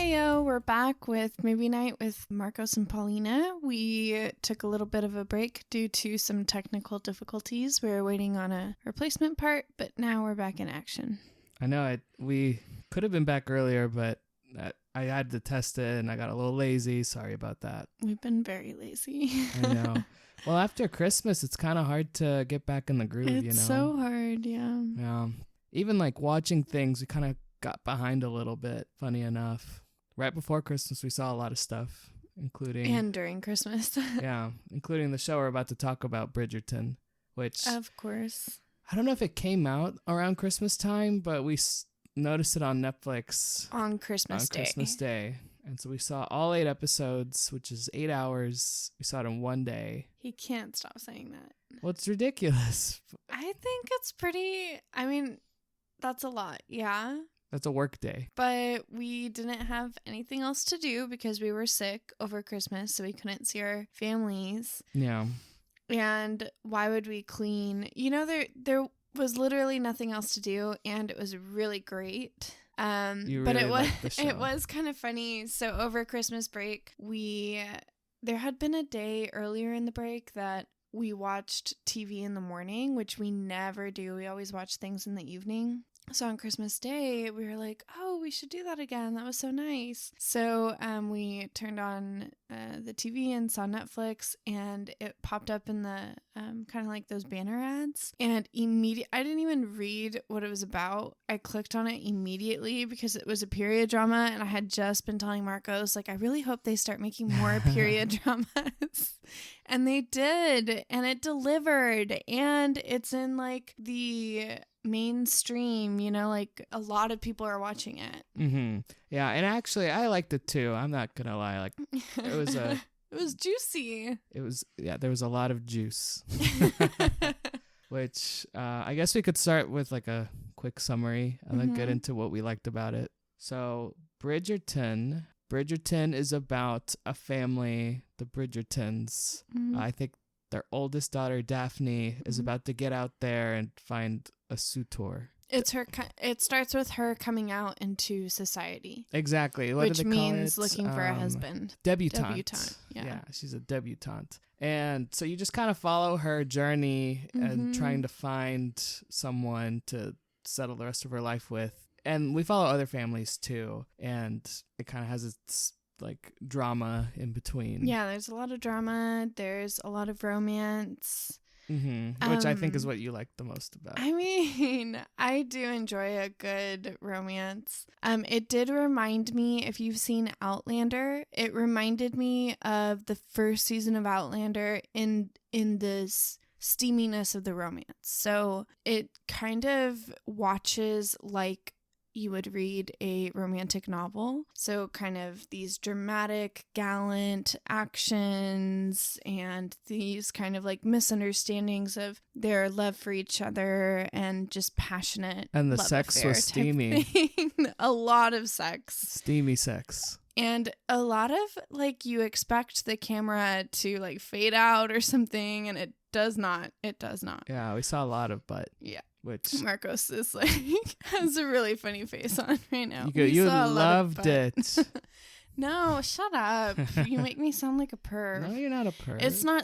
Heyo, we're back with Movie Night with Marcos and Paulina. We took a little bit of a break due to some technical difficulties. We were waiting on a replacement part, but now we're back in action. I know we could have been back earlier, but I had to test it and I got a little lazy. Sorry about that. We've been very lazy. I know. Well, after Christmas, it's kind of hard to get back in the groove, It's so hard, yeah. Yeah. Even like watching things, we kind of got behind a little bit, funny enough. Right before Christmas, we saw a lot of stuff, including... And during Christmas. Yeah, including the show we're about to talk about, Bridgerton, which... Of course. I don't know if it came out around Christmas time, but we noticed it on Netflix. On Christmas Day. And so we saw all 8 episodes, which is 8 hours. We saw it in one day. He can't stop saying that. Well, it's ridiculous. I think it's pretty... I mean, that's a lot, yeah. That's a work day. But we didn't have anything else to do because we were sick over Christmas, so we couldn't see our families. Yeah. And why would we clean? You know, there was literally nothing else to do, and it was really great. But it was kind of funny. So over Christmas break, there had been a day earlier in the break that we watched TV in the morning, which we never do. We always watch things in the evening. So on Christmas Day, we were like, oh, we should do that again. That was so nice. So we turned on the TV and saw Netflix, and it popped up in the kind of like those banner ads. And I didn't even read what it was about. I clicked on it immediately because it was a period drama, and I had just been telling Marcos, like, I really hope they start making more period dramas. And they did, and it delivered, and it's in like the mainstream, you know, like a lot of people are watching it. Mm-hmm. Yeah, and actually I liked it too. I'm not gonna lie, like it was it was juicy. There was a lot of juice. Which I guess we could start with like a quick summary and then get into what we liked about it. So Bridgerton is about a family, the Bridgertons. I think their oldest daughter, Daphne, is about to get out there and find a suitor. It starts with her coming out into society. Exactly. Which means looking for a husband. Debutante. Yeah, she's a debutante. And so you just kind of follow her journey and trying to find someone to settle the rest of her life with. And we follow other families too. And it kind of has its like drama in between. Yeah, there's a lot of drama. There's a lot of romance. Which I think is what you like the most about. I mean, I do enjoy a good romance. It did remind me, if you've seen Outlander, it reminded me of the first season of Outlander in this steaminess of the romance. So it kind of watches like you would read a romantic novel. So kind of these dramatic, gallant actions and these kind of like misunderstandings of their love for each other and just passionate. And the sex was steamy. A lot of sex. Steamy sex. And a lot of like you expect the camera to like fade out or something, and it does not. It does not. Yeah, we saw a lot of butt. Yeah. Which Marcos is like has a really funny face on right now. You loved it. No, shut up. You make me sound like a perv. No, you're not a perv.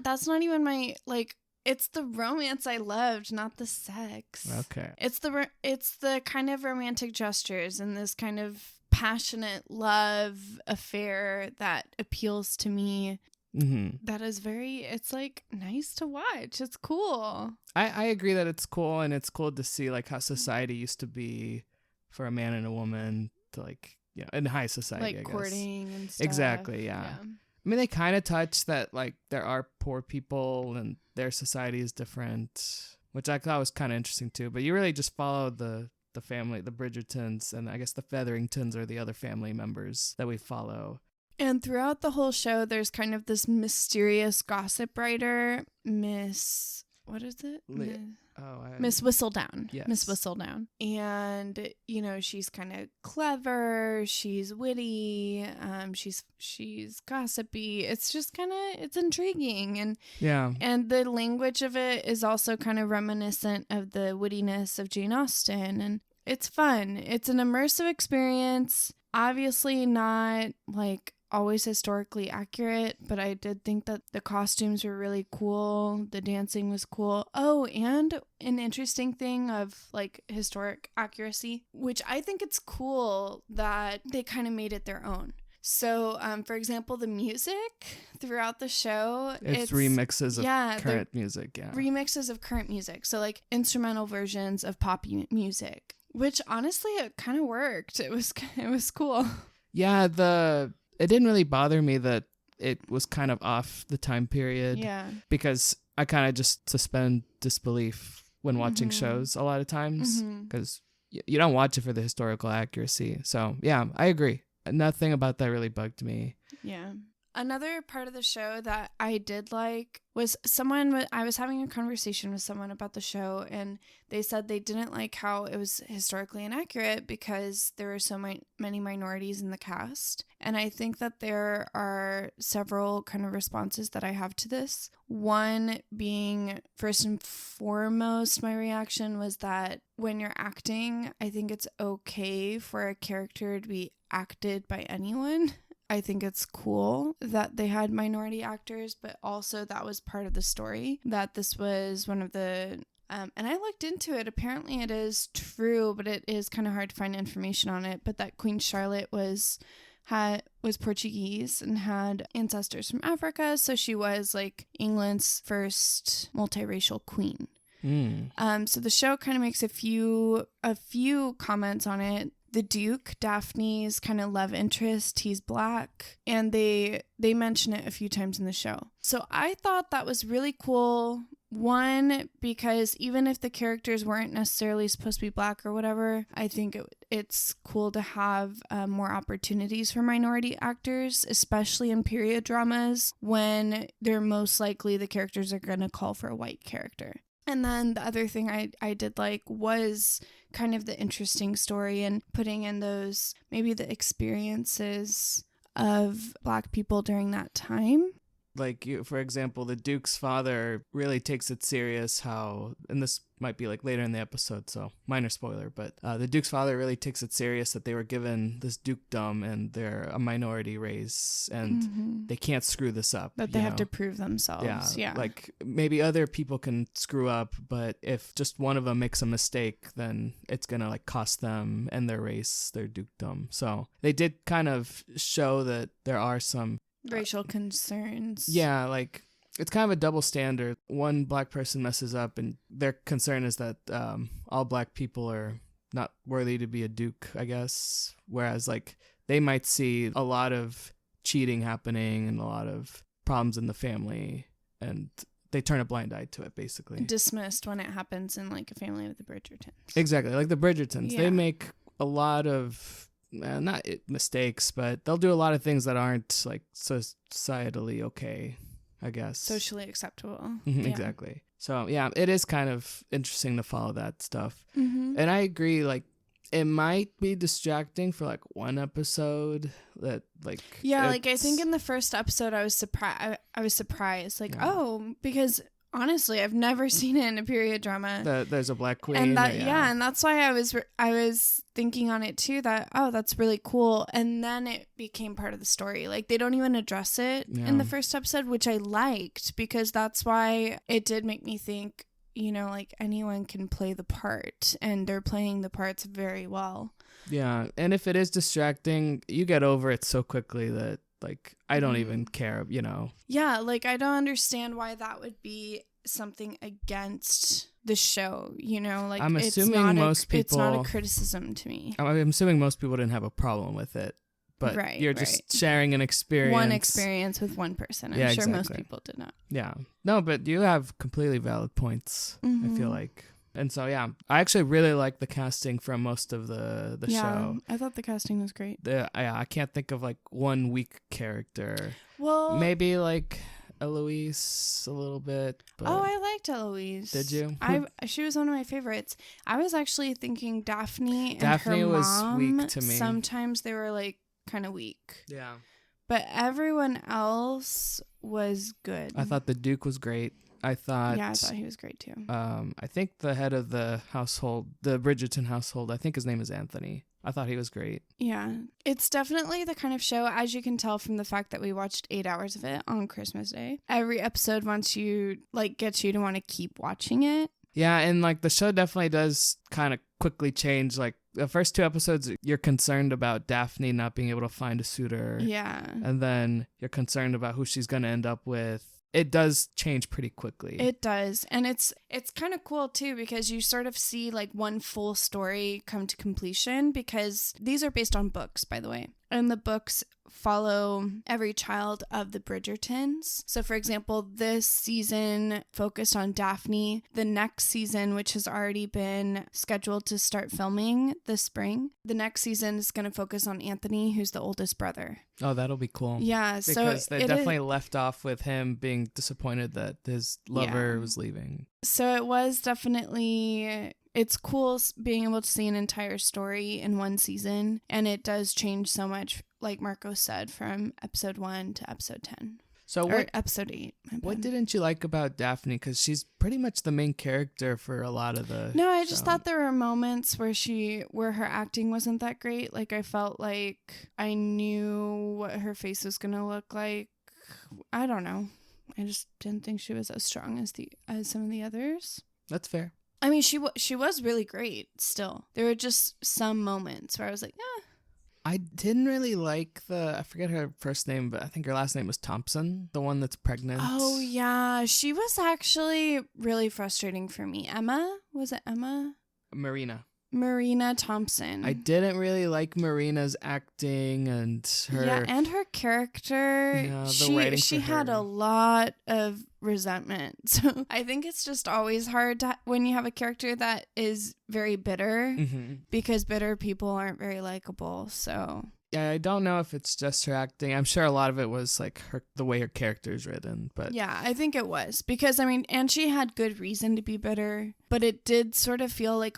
That's not even my like. It's the romance I loved, not the sex. Okay. It's the kind of romantic gestures and this kind of passionate love affair that appeals to me. That is it's like nice to watch. It's cool. I agree that it's cool, and it's cool to see like how society used to be for a man and a woman to like, you know, in high society, like I guess. Courting and stuff. Exactly, yeah. I mean, they kind of touch that like there are poor people and their society is different, which I thought was kind of interesting too. But you really just follow the family, the Bridgertons, and I guess the Featheringtons are the other family members that we follow. And throughout the whole show, there's kind of this mysterious gossip writer, Miss... What is it? Miss Whistledown. Yes. Miss Whistledown. And, you know, she's kind of clever. She's witty. She's gossipy. It's just kind of, it's intriguing. And yeah. And the language of it is also kind of reminiscent of the wittiness of Jane Austen. It's fun. It's an immersive experience. Obviously not like always historically accurate, but I did think that the costumes were really cool. The dancing was cool. Oh, and an interesting thing of like historic accuracy, which I think it's cool that they kind of made it their own. So, for example, the music throughout the show, it's remixes of current music. Yeah, remixes of current music. So like instrumental versions of pop music, which honestly, it kind of worked. It was cool. Yeah, it didn't really bother me that it was kind of off the time period. Yeah. Because I kind of just suspend disbelief when watching shows a lot of times. Because you don't watch it for the historical accuracy. So, yeah, I agree. Nothing about that really bugged me. Yeah. Another part of the show that I did like was I was having a conversation with someone about the show, and they said they didn't like how it was historically inaccurate because there were so many minorities in the cast. And I think that there are several kind of responses that I have to this. One being, first and foremost, my reaction was that when you're acting, I think it's okay for a character to be acted by anyone. I think it's cool that they had minority actors, but also that was part of the story, that this was one of the, and I looked into it. Apparently it is true, but it is kind of hard to find information on it, but that Queen Charlotte was Portuguese and had ancestors from Africa. So she was like England's first multiracial queen. So the show kind of makes a few comments on it. The Duke, Daphne's kind of love interest, he's black, and they mention it a few times in the show. So I thought that was really cool. One, because even if the characters weren't necessarily supposed to be black or whatever, I think it's cool to have more opportunities for minority actors, especially in period dramas when they're most likely the characters are going to call for a white character. And then the other thing I did like was kind of the interesting story and putting in those, maybe the experiences of black people during that time. Like, for example, the Duke's father really takes it serious how, and this might be like later in the episode, so minor spoiler, but the Duke's father really takes it serious that they were given this dukedom and they're a minority race and they can't screw this up. That they have to prove themselves. Yeah. Like maybe other people can screw up, but if just one of them makes a mistake, then it's going to like cost them and their race, their dukedom. So they did kind of show that there are some racial concerns. Yeah, like it's kind of a double standard. One black person messes up and their concern is that all black people are not worthy to be a duke, I guess. Whereas like they might see a lot of cheating happening and a lot of problems in the family and they turn a blind eye to it, basically. Dismissed when it happens in like a family of the Bridgertons. Exactly, like the Bridgertons. Yeah. They make a lot of not mistakes, but they'll do a lot of things that aren't like societally okay, I guess. Socially acceptable. Yeah. Exactly. So yeah, it is kind of interesting to follow that stuff. And I agree, like it might be distracting for like one episode that like like I think in the first episode I was surprised like because honestly, I've never seen it in a period drama. There's a black queen. And that, and that's why I was thinking on it too, that, that's really cool. And then it became part of the story. Like, they don't even address it in the first episode, which I liked, because that's why it did make me think, like anyone can play the part, and they're playing the parts very well. Yeah. And if it is distracting, you get over it so quickly that like, I don't even care, Yeah, like, I don't understand why that would be something against the show, like, I'm assuming it's not a criticism to me. I'm assuming most people didn't have a problem with it, but you're just sharing an experience. One experience with one person. I'm sure most people did not. Yeah. No, but you have completely valid points, I feel like. And so, yeah, I actually really like the casting from most of the show. I thought the casting was great. I can't think of like one weak character. Well, maybe like Eloise a little bit. But I liked Eloise. Did you? She was one of my favorites. I was actually thinking Daphne and her mom was weak to me. Sometimes they were like kind of weak. Yeah. But everyone else was good. I thought the Duke was great. I thought he was great too. I think the head of the household, the Bridgerton household, I think his name is Anthony. I thought he was great. Yeah. It's definitely the kind of show, as you can tell from the fact that we watched 8 hours of it on Christmas Day. Every episode wants you, like, gets you to want to keep watching it. Yeah, and like the show definitely does kind of quickly change. Like the first 2 episodes, you're concerned about Daphne not being able to find a suitor. Yeah. And then you're concerned about who she's going to end up with. It does change pretty quickly. It does. And it's kind of cool too, because you sort of see like one full story come to completion, because these are based on books, by the way. And the books follow every child of the Bridgertons. So for example, this season focused on Daphne. The next season, which has already been scheduled to start filming this spring, the next season is going to focus on Anthony, who's the oldest brother. Oh, that'll be cool. Yeah. Because they definitely left off with him being disappointed that his lover was leaving. So it was definitely... It's cool being able to see an entire story in one season, and it does change so much, like Marco said, from episode 1 to episode 10. Or episode 8. What didn't you like about Daphne? Because she's pretty much the main character for a lot of the No, I just thought there were moments where her acting wasn't that great. Like, I felt like I knew what her face was going to look like. I don't know. I just didn't think she was as strong as some of the others. That's fair. I mean, she was really great still. There were just some moments where I was like, I didn't really like I forget her first name, but I think her last name was Thompson, the one that's pregnant. Oh, yeah. She was actually really frustrating for me. Emma? Was it Emma? Marina Thompson. I didn't really like Marina's acting and her... Yeah, and her character. Yeah, the writing she had a lot of resentment. So I think it's just always hard when you have a character that is very bitter, because bitter people aren't very likable, so... Yeah, I don't know if it's just her acting. I'm sure a lot of it was like the way her character is written, but yeah, I think it was, because I mean, and she had good reason to be bitter, but it did sort of feel like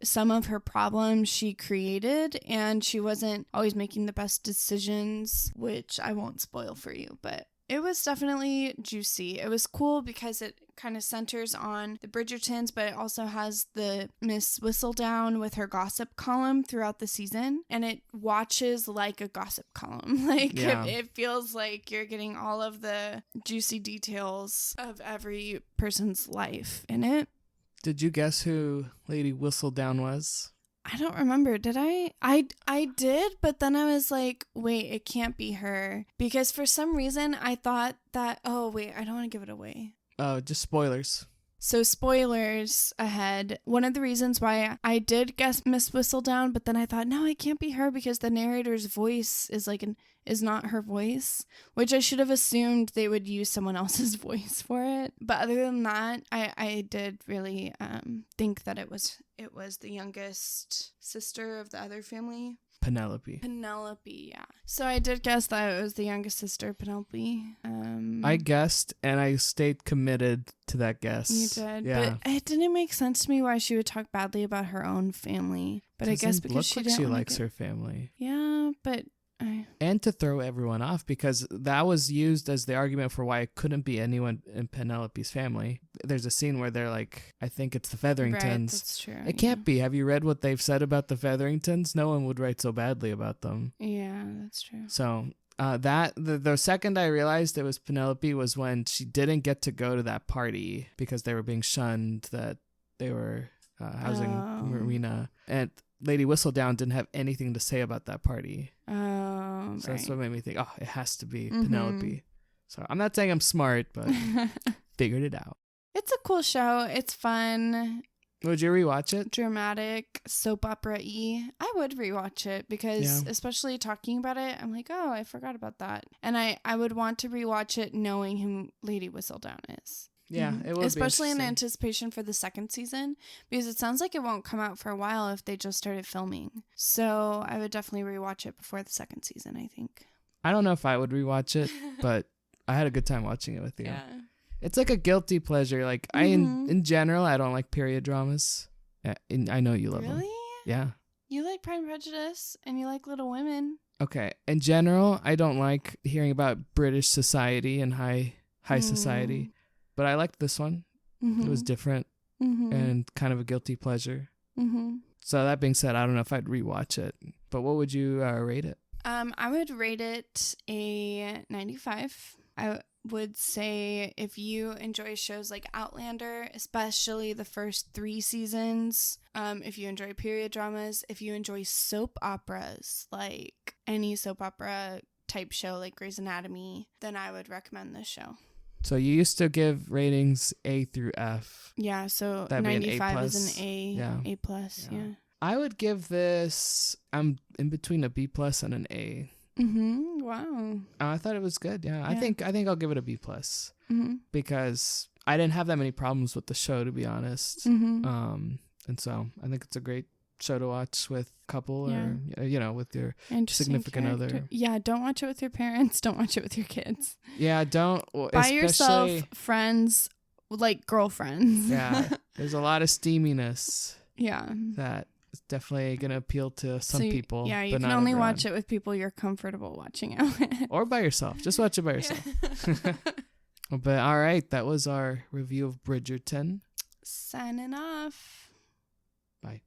some of her problems she created, and she wasn't always making the best decisions, which I won't spoil for you, but it was definitely juicy. It was cool because it kind of centers on the Bridgertons, but it also has the Miss Whistledown with her gossip column throughout the season, and it watches like a gossip column. It feels like you're getting all of the juicy details of every person's life in it. Did you guess who Lady Whistledown was? I don't remember. Did I? I did, but then I was like, wait, it can't be her. Because for some reason, I thought that, oh, wait, I don't want to give it away. Oh, just spoilers. So spoilers ahead. One of the reasons why I did guess Miss Whistledown, but then I thought, no, it can't be her because the narrator's voice is not her voice, which I should have assumed they would use someone else's voice for it. But other than that, I did really think that it was the youngest sister of the other family. Penelope, yeah. So I did guess that it was the youngest sister, Penelope. I guessed, and I stayed committed to that guess. You did, yeah. But it didn't make sense to me why she would talk badly about her own family. But I guess because she likes her family. Yeah, but... And to throw everyone off, because that was used as the argument for why it couldn't be anyone in Penelope's family. There's a scene where they're like, I think it's the Featheringtons. Right, that's true. It can't be. Have you read what they've said about the Featheringtons? No one would write so badly about them. Yeah, that's true. So the second I realized it was Penelope was when she didn't get to go to that party because they were being shunned, that they were housing Marina. And Lady Whistledown didn't have anything to say about that party. Oh, so that's what made me think, oh, it has to be Penelope. So I'm not saying I'm smart, but figured it out. It's a cool show. It's fun. Would you rewatch it? Dramatic, soap opera-y. I would rewatch it because, especially talking about it, I'm like, oh, I forgot about that. And I would want to rewatch it knowing who Lady Whistledown is. Yeah, it would especially in anticipation for the second season, because it sounds like it won't come out for a while if they just started filming. So I would definitely rewatch it before the second season, I think. I don't know if I would rewatch it, but I had a good time watching it with you. Yeah. It's like a guilty pleasure. Like in general, I don't like period dramas. I know you love them. Really? Yeah. You like Pride and Prejudice and you like Little Women. Okay. In general, I don't like hearing about British society and high society. But I liked this one. It was different and kind of a guilty pleasure. So that being said, I don't know if I'd rewatch it. But what would you rate it? I would rate it a 95. I would say if you enjoy shows like Outlander, especially the first 3 seasons, if you enjoy period dramas, if you enjoy soap operas, like any soap opera type show like Grey's Anatomy, then I would recommend this show. So you used to give ratings A through F. Yeah, so that'd 95 is an A. Yeah. A plus, yeah. I would give this, I'm in between a B plus and an A. Wow. I thought it was good. Yeah. I think I'll give it a B plus because I didn't have that many problems with the show, to be honest. And so I think it's a great show to watch with a couple or, with your significant other. Yeah. Don't watch it with your parents. Don't watch it with your kids. Yeah. Don't. By yourself, friends, like girlfriends. Yeah. There's a lot of steaminess. Yeah. That is definitely going to appeal to some people. Yeah. You can only watch it with people you're comfortable watching it with. Or by yourself. Just watch it by yourself. But all right. That was our review of Bridgerton. Signing off. Bye.